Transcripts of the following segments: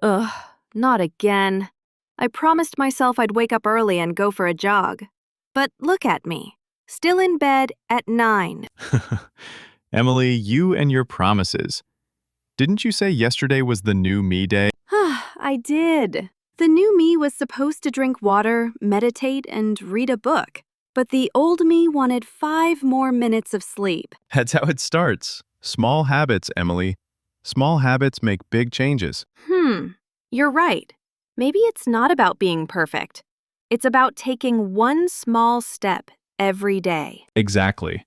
Ugh, not again. I promised myself I'd wake up early and go for a jog. But look at me, still in bed at 9. Emily, you and your promises. Didn't you say yesterday was the new me day? I did. The new me was supposed to drink water, meditate, and read a book. But the old me wanted 5 more minutes of sleep. That's how it starts. Small habits, Emily. Small habits make big changes. You're right. Maybe it's not about being perfect. It's about taking one small step every day. Exactly.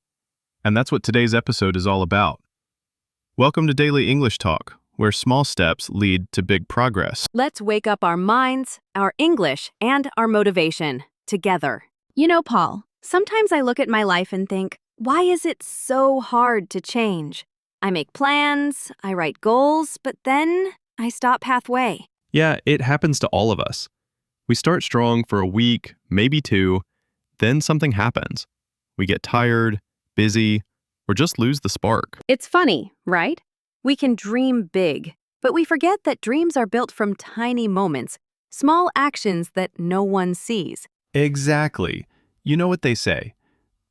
And that's what today's episode is all about. Welcome to Daily English Talk, where small steps lead to big progress. Let's wake up our minds, our English, and our motivation together. You know, Paul, sometimes I look at my life and think, why is it so hard to change? I make plans, I write goals, but then I stop halfway. Yeah, it happens to all of us. We start strong for a week, maybe 2, then something happens. We get tired, busy, or just lose the spark. It's funny, right? We can dream big, but we forget that dreams are built from tiny moments, small actions that no one sees. Exactly. You know what they say.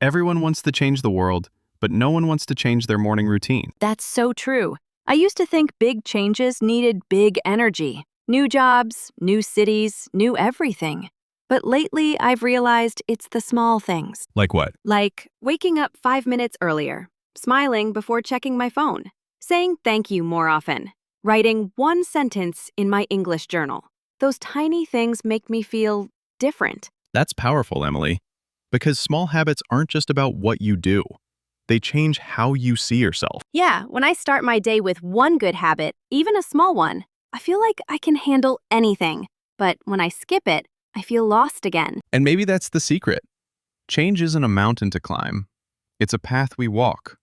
Everyone wants to change the world, but no one wants to change their morning routine. That's so true. I used to think big changes needed big energy. New jobs, new cities, new everything. But lately, I've realized it's the small things. Like what? Like waking up 5 minutes earlier, smiling before checking my phone, saying thank you more often, writing one sentence in my English journal. Those tiny things make me feel different. That's powerful, Emily. Because small habits aren't just about what you do. They change how you see yourself. Yeah, when I start my day with one good habit, even a small one, I feel like I can handle anything. But when I skip it, I feel lost again. And maybe that's the secret. Change isn't a mountain to climb. It's a path we walk,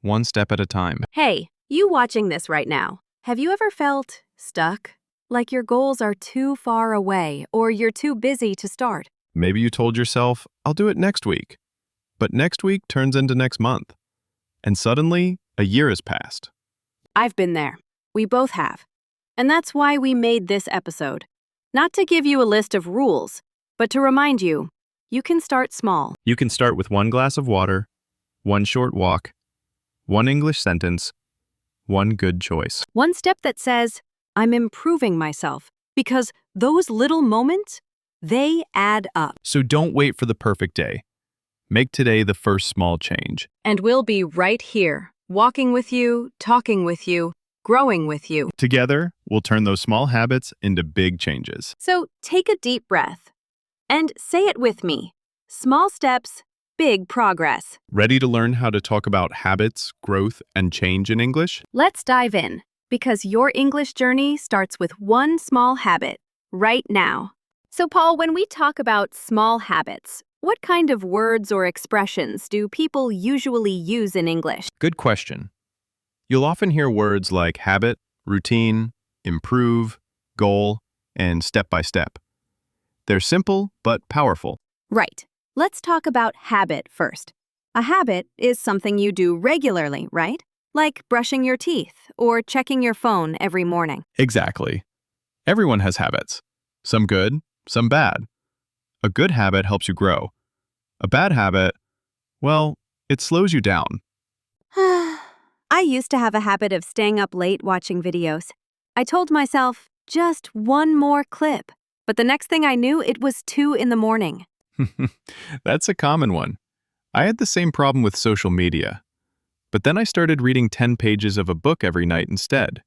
one step at a time. Hey, you watching this right now, have you ever felt stuck? Like your goals are too far away or you're too busy to start? Maybe you told yourself, I'll do it next week. But next week turns into next month. And suddenly, a year has passed. I've been there. We both have. And that's why we made this episode. Not to give you a list of rules, but to remind you, you can start small. You can start with 1 glass of water, 1 short walk, 1 English sentence, 1 good choice. One step that says, I'm improving myself, because those little moments, they add up. So don't wait for the perfect day. Make today the first small change. And we'll be right here, walking with you, talking with you, growing with you. Together, we'll turn those small habits into big changes. So take a deep breath and say it with me. Small steps, big progress. Ready to learn how to talk about habits, growth, and change in English? Let's dive in, because your English journey starts with one small habit right now. So, Paul, when we talk about small habits, what kind of words or expressions do people usually use in English? Good question. You'll often hear words like habit, routine, improve, goal, and step-by-step. They're simple but powerful. Right. Let's talk about habit first. A habit is something you do regularly, right? Like brushing your teeth or checking your phone every morning. Exactly. Everyone has habits. Some good, some bad. A good habit helps you grow. A bad habit, well, it slows you down. I used to have a habit of staying up late watching videos. I told myself, just one more clip. But the next thing I knew, it was 2 in the morning. That's a common one. I had the same problem with social media. But then I started reading 10 pages of a book every night instead.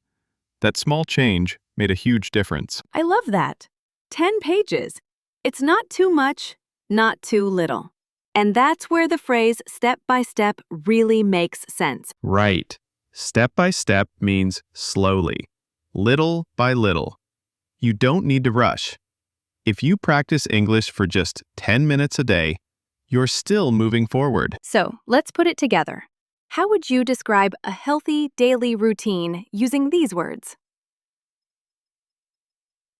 That small change made a huge difference. I love that. 10 pages. It's not too much, not too little. And that's where the phrase step by step really makes sense. Right. Step by step means slowly, little by little. You don't need to rush. If you practice English for just 10 minutes a day, you're still moving forward. So let's put it together. How would you describe a healthy daily routine using these words?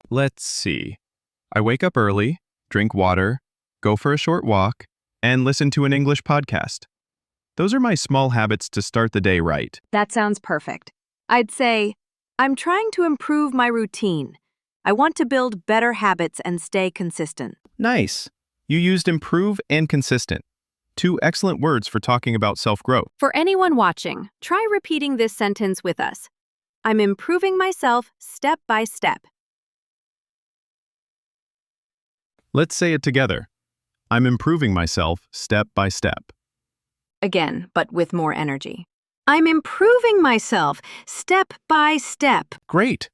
Let's see. I wake up early, drink water, go for a short walk, and listen to an English podcast. Those are my small habits to start the day right. That sounds perfect. I'd say, I'm trying to improve my routine. I want to build better habits and stay consistent. Nice. You used improve and consistent. Two excellent words for talking about self-growth. For anyone watching, try repeating this sentence with us. I'm improving myself step by step. Let's say it together. I'm improving myself step by step. Again, but with more energy. I'm improving myself step by step. Great.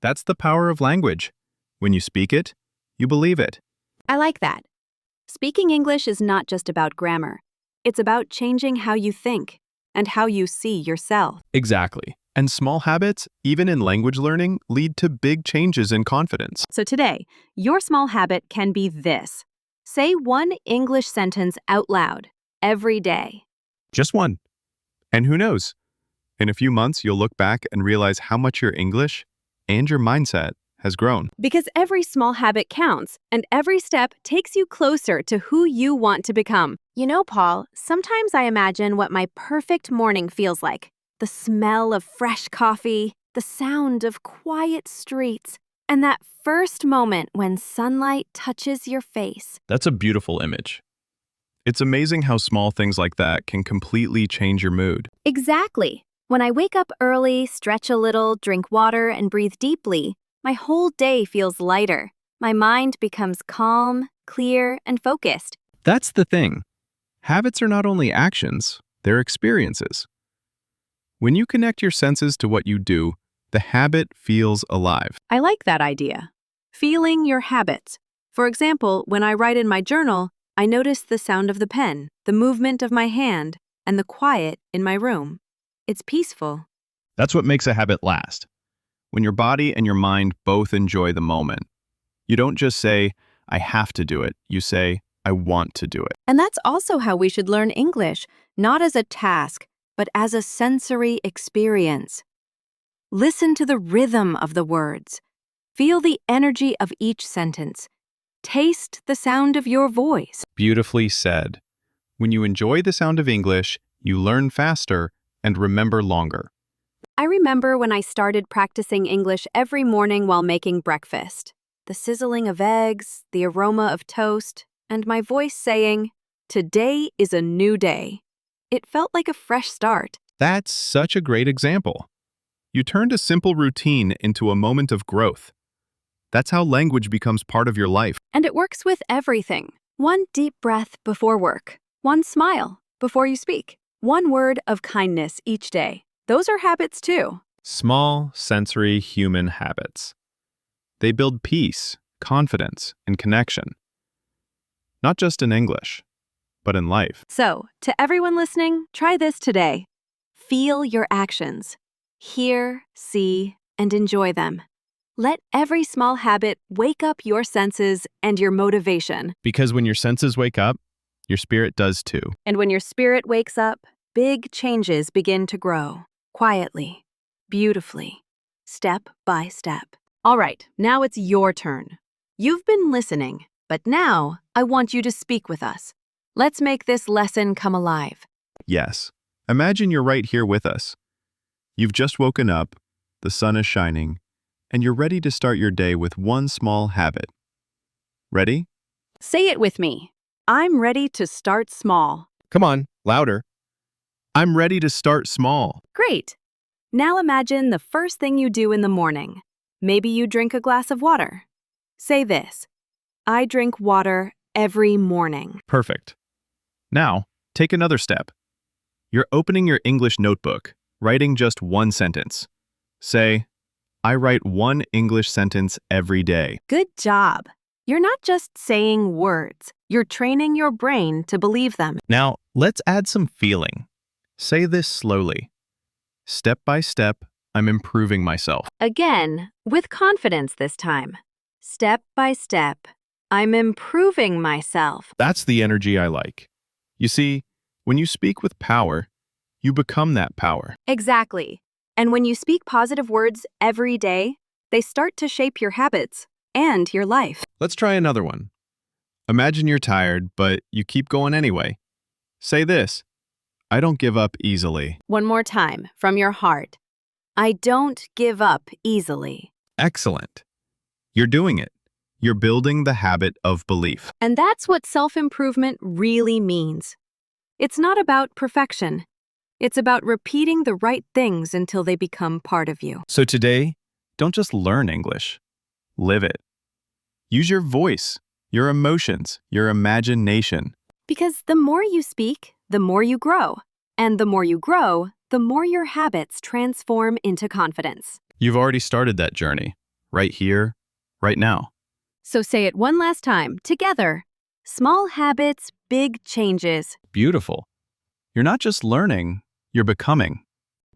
That's the power of language. When you speak it, you believe it. I like that. Speaking English is not just about grammar. It's about changing how you think and how you see yourself. Exactly. And small habits, even in language learning, lead to big changes in confidence. So today, your small habit can be this. Say one English sentence out loud every day. Just one. And who knows? In a few months, you'll look back and realize how much your English and your mindset has grown. Because every small habit counts, and every step takes you closer to who you want to become. You know, Paul, sometimes I imagine what my perfect morning feels like. The smell of fresh coffee, the sound of quiet streets, and that first moment when sunlight touches your face. That's a beautiful image. It's amazing how small things like that can completely change your mood. Exactly. When I wake up early, stretch a little, drink water, and breathe deeply, my whole day feels lighter. My mind becomes calm, clear, and focused. That's the thing. Habits are not only actions, they're experiences. When you connect your senses to what you do, the habit feels alive. I like that idea. Feeling your habits. For example, when I write in my journal, I notice the sound of the pen, the movement of my hand, and the quiet in my room. It's peaceful. That's what makes a habit last. When your body and your mind both enjoy the moment. You don't just say, I have to do it. You say, I want to do it. And that's also how we should learn English, not as a task, but as a sensory experience. Listen to the rhythm of the words. Feel the energy of each sentence. Taste the sound of your voice. Beautifully said. When you enjoy the sound of English, you learn faster and remember longer. I remember when I started practicing English every morning while making breakfast. The sizzling of eggs, the aroma of toast, and my voice saying, "Today is a new day." It felt like a fresh start. That's such a great example. You turned a simple routine into a moment of growth. That's how language becomes part of your life. And it works with everything. One deep breath before work. One smile before you speak. One word of kindness each day. Those are habits too. Small, sensory human habits. They build peace, confidence, and connection. Not just in English, but in life. So, to everyone listening, try this today. Feel your actions. Hear, see, and enjoy them. Let every small habit wake up your senses and your motivation. Because when your senses wake up, your spirit does too. And when your spirit wakes up, big changes begin to grow. Quietly, beautifully, step by step. All right, now it's your turn. You've been listening, but now I want you to speak with us. Let's make this lesson come alive. Yes. Imagine you're right here with us. You've just woken up, the sun is shining, and you're ready to start your day with one small habit. Ready? Say it with me. I'm ready to start small. Come on, louder. I'm ready to start small. Great. Now imagine the first thing you do in the morning. Maybe you drink a glass of water. Say this. I drink water every morning. Perfect. Now, take another step. You're opening your English notebook, writing just one sentence. Say, I write one English sentence every day. Good job. You're not just saying words. You're training your brain to believe them. Now, let's add some feeling. Say this slowly. Step by step, I'm improving myself. Again, with confidence this time. Step by step, I'm improving myself. That's the energy I like. You see, when you speak with power, you become that power. Exactly. And when you speak positive words every day, they start to shape your habits and your life. Let's try another one. Imagine you're tired, but you keep going anyway. Say this. I don't give up easily. One more time, from your heart. I don't give up easily. Excellent. You're doing it. You're building the habit of belief. And that's what self-improvement really means. It's not about perfection. It's about repeating the right things until they become part of you. So today, don't just learn English. Live it. Use your voice, your emotions, your imagination. Because the more you speak, the more you grow. And the more you grow, the more your habits transform into confidence. You've already started that journey, right here, right now. So say it one last time, together. Small habits, big changes. Beautiful. You're not just learning, you're becoming.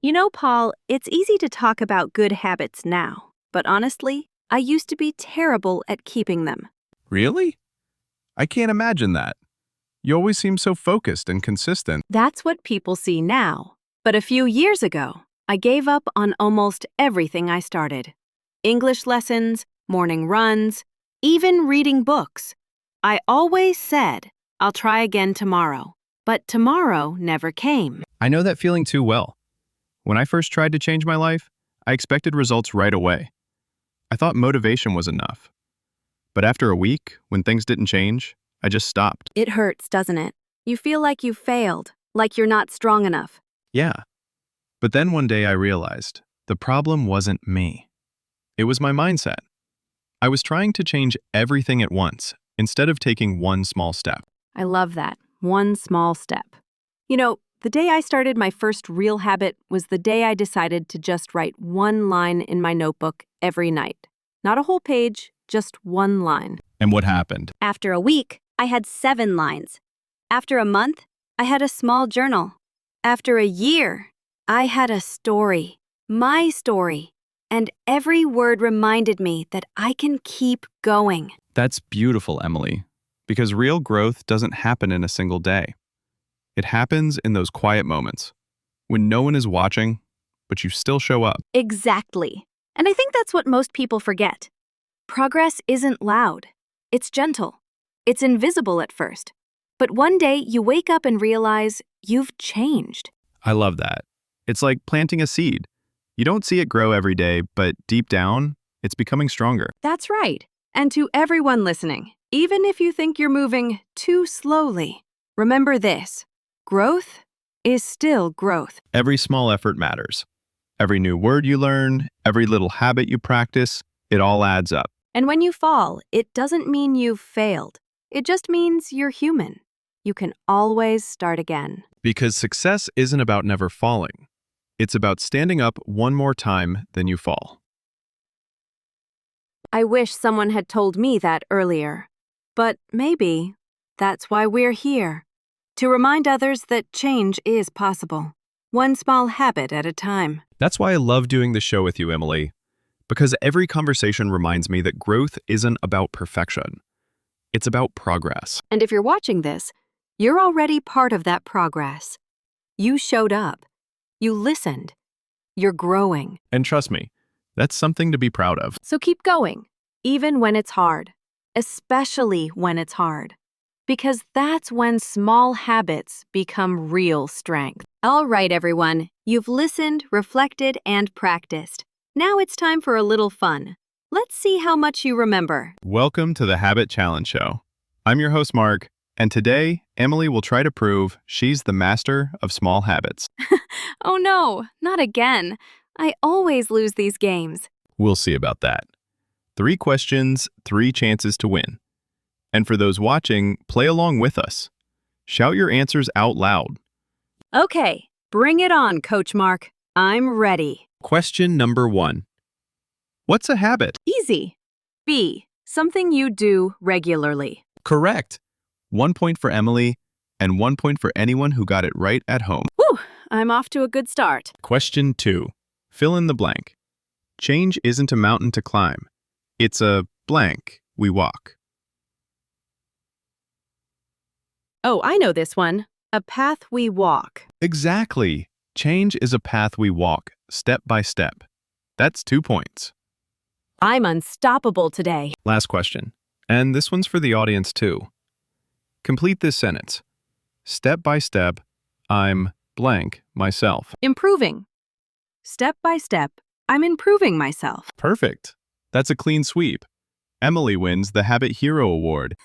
You know, Paul, it's easy to talk about good habits now, but honestly, I used to be terrible at keeping them. Really? I can't imagine that. You always seem so focused and consistent. That's what people see now. But a few years ago, I gave up on almost everything I started. English lessons, morning runs, even reading books. I always said, I'll try again tomorrow. But tomorrow never came. I know that feeling too well. When I first tried to change my life, I expected results right away. I thought motivation was enough. But after a week, when things didn't change, I just stopped. It hurts, doesn't it? You feel like you failed, like you're not strong enough. Yeah. But then one day I realized the problem wasn't me. It was my mindset. I was trying to change everything at once instead of taking one small step. I love that. One small step. You know, the day I started my first real habit was the day I decided to just write one line in my notebook every night. Not a whole page, just one line. And what happened? After a week, I had 7 lines. After a month, I had a small journal. After a year, I had a story. My story. And every word reminded me that I can keep going. That's beautiful, Emily, because real growth doesn't happen in a single day. It happens in those quiet moments, when no one is watching, but you still show up. Exactly. And I think that's what most people forget. Progress isn't loud. It's gentle. It's invisible at first. But one day you wake up and realize you've changed. I love that. It's like planting a seed. You don't see it grow every day, but deep down, it's becoming stronger. That's right. And to everyone listening, even if you think you're moving too slowly, remember this: growth is still growth. Every small effort matters. Every new word you learn, every little habit you practice, it all adds up. And when you fall, it doesn't mean you've failed. It just means you're human. You can always start again. Because success isn't about never falling. It's about standing up one more time than you fall. I wish someone had told me that earlier. But maybe that's why we're here. To remind others that change is possible. One small habit at a time. That's why I love doing the show with you, Emily. Because every conversation reminds me that growth isn't about perfection. It's about progress. And if you're watching this, you're already part of that progress. You showed up. You listened. You're growing. And trust me, that's something to be proud of. So keep going, even when it's hard. Especially when it's hard. Because that's when small habits become real strength. All right, everyone. You've listened, reflected, and practiced. Now it's time for a little fun. Let's see how much you remember. Welcome to the Habit Challenge Show. I'm your host, Mark, and today, Emily will try to prove she's the master of small habits. Oh no, not again. I always lose these games. We'll see about that. 3 questions, 3 chances to win. And for those watching, play along with us. Shout your answers out loud. Okay, bring it on, Coach Mark. I'm ready. Question number 1. What's a habit? Easy. B. Something you do regularly. Correct. 1 point for Emily, and 1 point for anyone who got it right at home. Whew, I'm off to a good start. Question 2. Fill in the blank. Change isn't a mountain to climb. It's a blank we walk. Oh, I know this one. A path we walk. Exactly. Change is a path we walk, step by step. That's 2 points. I'm unstoppable today. Last question. And this one's for the audience too. Complete this sentence. Step by step, I'm blank myself. Improving. Step by step, I'm improving myself. Perfect. That's a clean sweep. Emily wins the Habit Hero Award.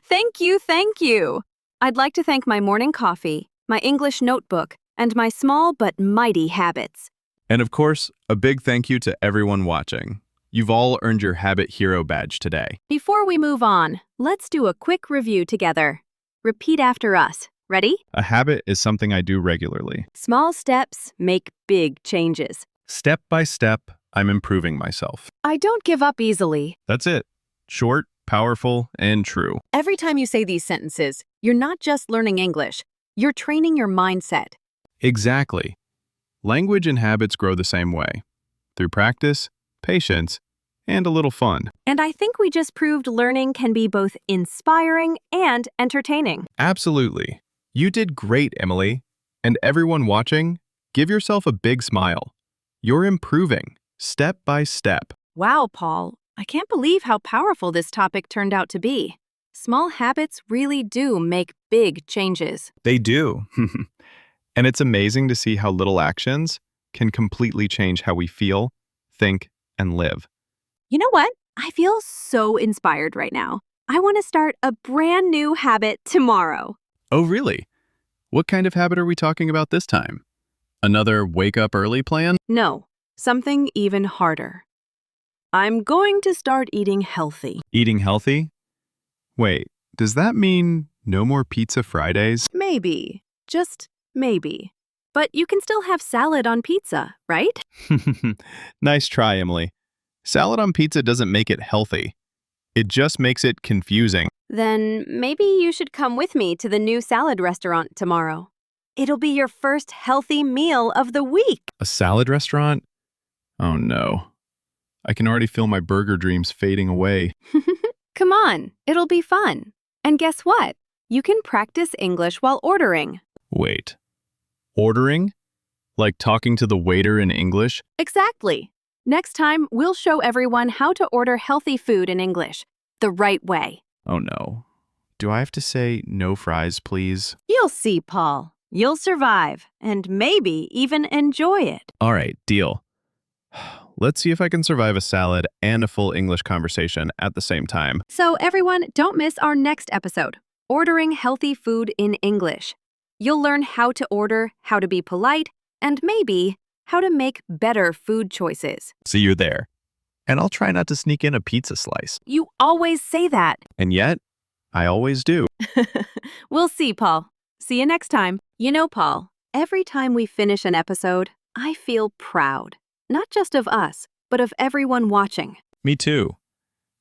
Thank you, thank you. I'd like to thank my morning coffee, my English notebook, and my small but mighty habits. And of course, a big thank you to everyone watching. You've all earned your Habit Hero badge today. Before we move on, let's do a quick review together. Repeat after us. Ready? A habit is something I do regularly. Small steps make big changes. Step by step, I'm improving myself. I don't give up easily. That's it. Short, powerful, and true. Every time you say these sentences, you're not just learning English, you're training your mindset. Exactly. Language and habits grow the same way. Through practice, patience, and a little fun. And I think we just proved learning can be both inspiring and entertaining. Absolutely. You did great, Emily. And everyone watching, give yourself a big smile. You're improving, step by step. Wow, Paul, I can't believe how powerful this topic turned out to be. Small habits really do make big changes. They do. And it's amazing to see how little actions can completely change how we feel, think, and live. You know what? I feel so inspired right now. I want to start a brand new habit tomorrow. Oh, really? What kind of habit are we talking about this time? Another wake up early plan? No, something even harder. I'm going to start eating healthy. Eating healthy? Wait, does that mean no more pizza Fridays? Maybe. Just maybe. But you can still have salad on pizza, right? Nice try, Emily. Salad on pizza doesn't make it healthy. It just makes it confusing. Then maybe you should come with me to the new salad restaurant tomorrow. It'll be your first healthy meal of the week. A salad restaurant? Oh no. I can already feel my burger dreams fading away. Come on, it'll be fun. And guess what? You can practice English while ordering. Wait. Ordering? Like talking to the waiter in English? Exactly. Next time, we'll show everyone how to order healthy food in English, the right way. Oh no. Do I have to say no fries, please? You'll see, Paul. You'll survive, and maybe even enjoy it. All right, deal. Let's see if I can survive a salad and a full English conversation at the same time. So everyone, don't miss our next episode, Ordering Healthy Food in English. You'll learn how to order, how to be polite, and maybe how to make better food choices. See you there. And I'll try not to sneak in a pizza slice. You always say that. And yet, I always do. We'll see, Paul. See you next time. You know, Paul, every time we finish an episode, I feel proud. Not just of us, but of everyone watching. Me too.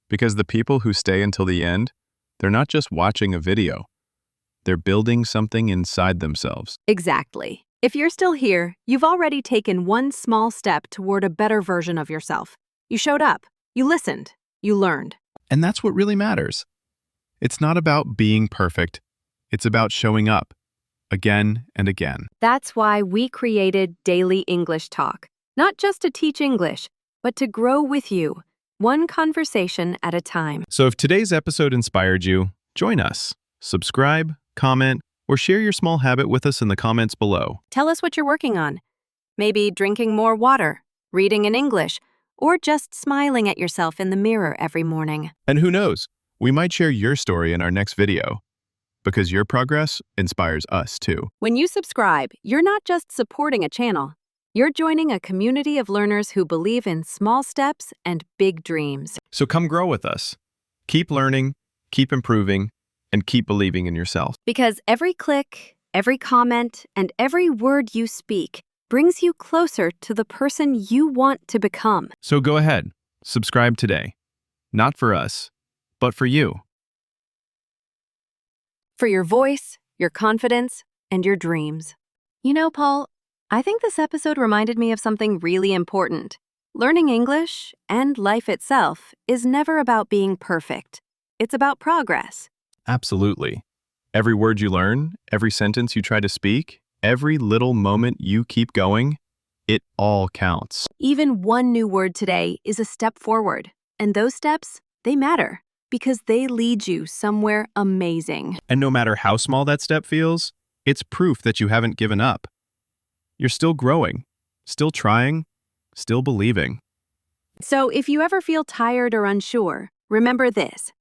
Because the people who stay until the end, they're not just watching a video. They're building something inside themselves. Exactly. If you're still here, you've already taken one small step toward a better version of yourself. You showed up, you listened, you learned. And that's what really matters. It's not about being perfect. It's about showing up, again and again. That's why we created Daily English Talk. Not just to teach English, but to grow with you, one conversation at a time. So if today's episode inspired you, join us. Subscribe, comment, or share your small habit with us in the comments below. Tell us what you're working on. Maybe drinking more water, reading in English, or just smiling at yourself in the mirror every morning. And who knows, we might share your story in our next video, because your progress inspires us too. When you subscribe, you're not just supporting a channel. You're joining a community of learners who believe in small steps and big dreams. So come grow with us. Keep learning, keep improving, and keep believing in yourself. Because every click, every comment, and every word you speak brings you closer to the person you want to become. So go ahead, subscribe today. Not for us, but for you. For your voice, your confidence, and your dreams. You know, Paul, I think this episode reminded me of something really important. Learning English and life itself is never about being perfect. It's about progress. Absolutely. Every word you learn, every sentence you try to speak, every little moment you keep going, it all counts. Even one new word today is a step forward. And those steps, they matter because they lead you somewhere amazing. And no matter how small that step feels, it's proof that you haven't given up. You're still growing. Still trying, still believing. So if you ever feel tired or unsure, remember this.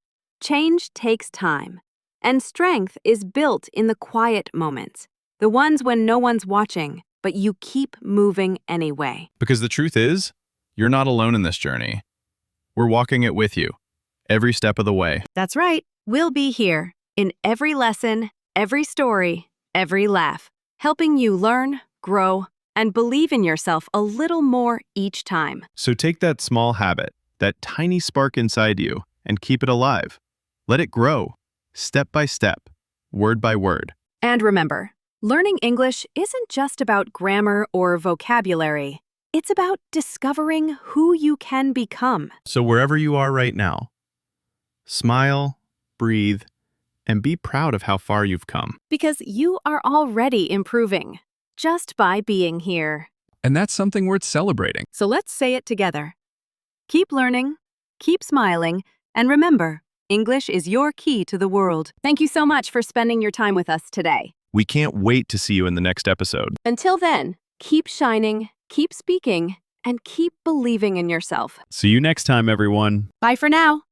Change takes time, and strength is built in the quiet moments, the ones when no one's watching, but you keep moving anyway. Because the truth is, you're not alone in this journey. We're walking it with you, every step of the way. That's right. We'll be here in every lesson, every story, every laugh, helping you learn, grow, and believe in yourself a little more each time. So take that small habit, that tiny spark inside you, and keep it alive. Let it grow, step by step, word by word. And remember, learning English isn't just about grammar or vocabulary. It's about discovering who you can become. So wherever you are right now, smile, breathe, and be proud of how far you've come. Because you are already improving, just by being here. And that's something worth celebrating. So let's say it together. Keep learning, keep smiling, and remember, English is your key to the world. Thank you so much for spending your time with us today. We can't wait to see you in the next episode. Until then, keep shining, keep speaking, and keep believing in yourself. See you next time, everyone. Bye for now.